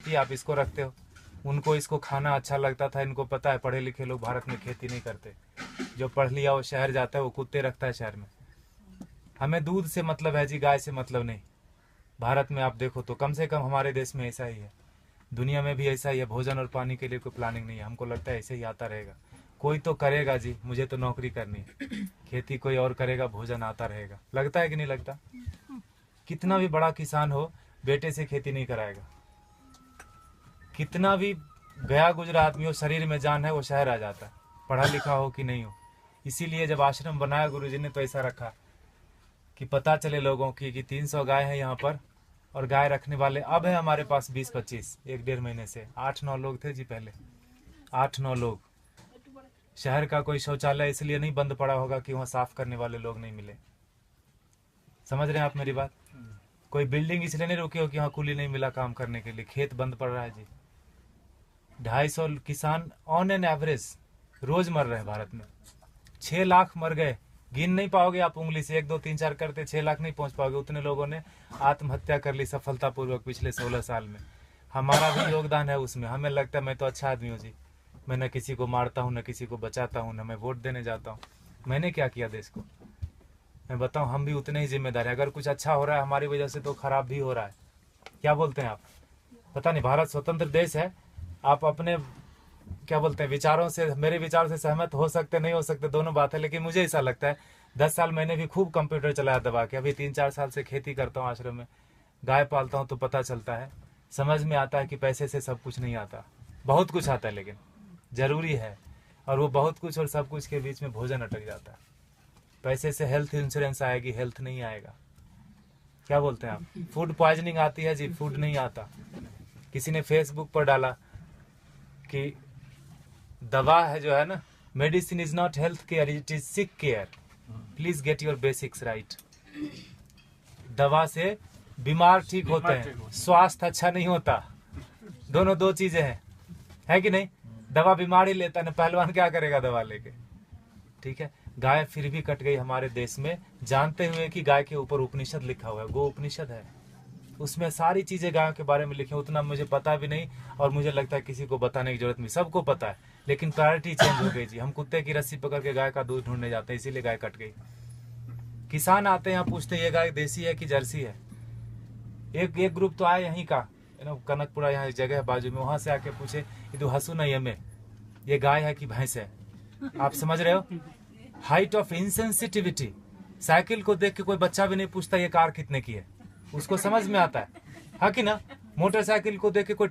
कि आप इसको रखते हो। उनको इसको खाना अच्छा लगता था। इनको पता है पढ़े लिखे लोग भारत में खेती नहीं करते। जो पढ़ लिया वो शहर जाता है, वो कुत्ते रखता है शहर में। हमें दूध से मतलब है जी, गाय से मतलब नहीं। भारत में आप देखो तो कम से कम हमारे देश में ऐसा ही है, दुनिया में भी ऐसा ही है। भोजन और पानी के लिए कोई प्लानिंग नहीं है। हमको लगता है ऐसे ही आता रहेगा। कोई तो करेगा जी, मुझे तो नौकरी करनी है, खेती कोई और करेगा, भोजन आता रहेगा। लगता है कि नहीं लगता? कितना भी बड़ा किसान हो, बेटे से खेती नहीं कराएगा। कितना भी गया गुजरा आदमी हो, शरीर में जान है, वो शहर आ जाता है, पढ़ा लिखा हो कि नहीं हो। इसीलिए जब आश्रम बनाया गुरुजी ने तो ऐसा रखा कि पता चले लोगों की कि 300 गाय है यहाँ पर, और गाय रखने वाले अब है हमारे पास 20-25, 1-1.5 महीने से 8-9 लोग थे जी पहले, 8-9 लोग। शहर का कोई शौचालय इसलिए नहीं बंद पड़ा होगा कि वहाँ साफ करने वाले लोग नहीं मिले। समझ रहे हैं आप मेरी बात? कोई बिल्डिंग इसलिए नहीं रुकी हो कि वहाँ कूली नहीं मिला काम करने के लिए, खेत बंद पड़ रहा है जी। 250 किसान ऑन एन एवरेज रोज मर रहे हैं भारत में। 6 लाख मर गए, गिन नहीं पाओगे आप उंगली से, 1 2 3 4 करते 6 लाख नहीं पहुंच पाओगे। उतने लोगों ने आत्महत्या कर ली सफलतापूर्वक पिछले 16 साल में। हमारा भी योगदान है उसमें। हमें लगता है मैं तो अच्छा आदमी हूँ जी, मैं न किसी को मारता हूँ, न किसी को बचाता हूँ, न मैं वोट देने जाता हूँ। मैंने क्या किया देश को? मैं बताऊँ, हम भी उतने ही जिम्मेदार हैं। अगर कुछ अच्छा हो रहा है हमारी वजह से तो खराब भी हो रहा है। क्या बोलते हैं आप? पता नहीं, भारत स्वतंत्र देश है। आप अपने क्या बोलते हैं विचारों से, मेरे विचार से सहमत हो सकते नहीं हो सकते, दोनों बात है, लेकिन मुझे ऐसा लगता है 10 साल मैंने भी खूब कंप्यूटर चलाया दबा के। अभी 3-4 साल से खेती करता हूँ आश्रम में, गाय पालता हूँ, तो पता चलता है, समझ में आता है कि पैसे से सब कुछ नहीं आता। बहुत कुछ आता है लेकिन जरूरी है, और वो बहुत कुछ और सब कुछ के बीच में भोजन अटक जाता है। पैसे से हेल्थ इंश्योरेंस आएगी, हेल्थ नहीं आएगा। क्या बोलते हैं आप? फूड पॉइजनिंग आती है जी, फूड नहीं आता। किसी ने फेसबुक पर डाला कि दवा है जो है ना, medicine is not health care, it is sick care, please get your basics right. दवा से बीमार ठीक होते हैं, स्वास्थ्य अच्छा नहीं होता। दोनों दो चीजें हैं, है कि नहीं? दवा बीमार ही लेता है ना, पहलवान क्या करेगा दवा लेके? ठीक है, गाय फिर भी कट गई हमारे देश में, जानते हुए कि गाय के ऊपर उपनिषद लिखा हुआ है, गो उपनिषद है, उसमें सारी चीजें गायों के बारे में लिखी। उतना मुझे पता भी नहीं, और मुझे लगता है किसी को बताने की जरूरत नहीं, सबको पता है, लेकिन प्रायोरिटी चेंज हो गई जी। हम कुत्ते की रस्सी पकड़ के गाय का दूध ढूंढने जाते हैं, इसीलिए गाय कट गई। किसान आते हैं यहाँ, पूछते ये गाय देसी है कि जर्सी है। एक ग्रुप तो आया यहीं का, कनकपुरा, यहाँ एक जगह है बाजू में, वहां से आके पूछे ये तो हसू नहीं हमें, ये गाय है कि भैंस है? आप समझ रहे हो? Height of insensitivity. साइकिल को देख के कोई बच्चा भी नहीं पूछता ये कार कितने की है, उसको समझ में आता है कि ना? मोटरसाइकिल को देख के कोई